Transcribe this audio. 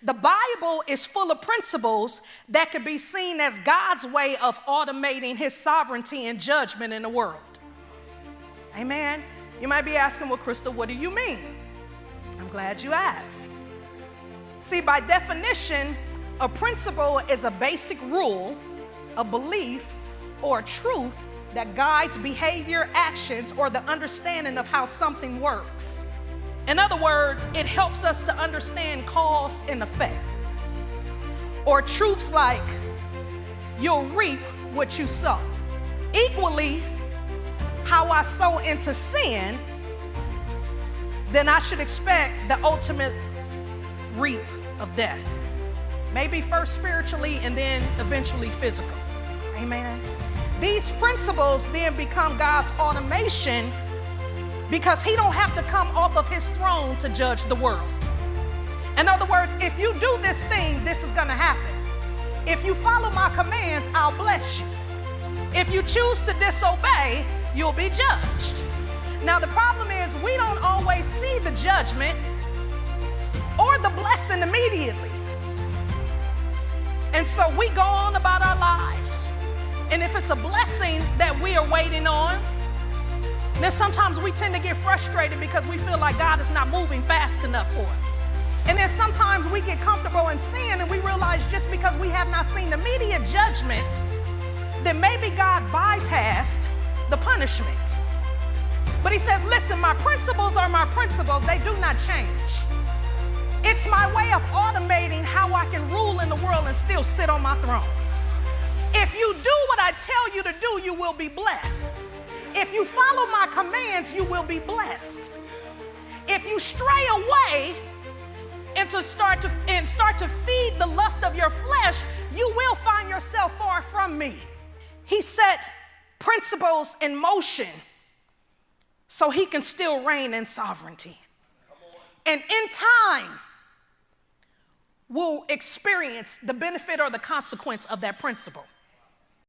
The Bible is full of principles that could be seen as God's way of automating his sovereignty and judgment in the world. Amen. You might be asking, well, Crystal, what do you mean? I'm glad you asked. See, by definition, a principle is a basic rule, a belief, or a truth that guides behavior, actions, or the understanding of how something works. In other words, it helps us to understand cause and effect. Or truths like, you'll reap what you sow. Equally, how I sow into sin, then I should expect the ultimate reap of death. Maybe first spiritually and then eventually physical. Amen. These principles then become God's automation because he don't have to come off of his throne to judge the world. In other words, if you do this thing, this is going to happen. If you follow my commands, I'll bless you. If you choose to disobey, you'll be judged. Now, the problem is we don't always see the judgment or the blessing immediately. And so we go on about our lives. And if it's a blessing that we are waiting on, then sometimes we tend to get frustrated because we feel like God is not moving fast enough for us. And then sometimes we get comfortable in sin and we realize just because we have not seen immediate judgment, then maybe God bypassed the punishment. But he says, listen, my principles are my principles. They do not change. It's my way of automating how I can rule in the world and still sit on my throne. If you do what I tell you to do, you will be blessed. If you follow my commands, you will be blessed. If you stray away and start to feed the lust of your flesh, you will find yourself far from me. He set principles in motion so he can still reign in sovereignty. And in time, we'll experience the benefit or the consequence of that principle.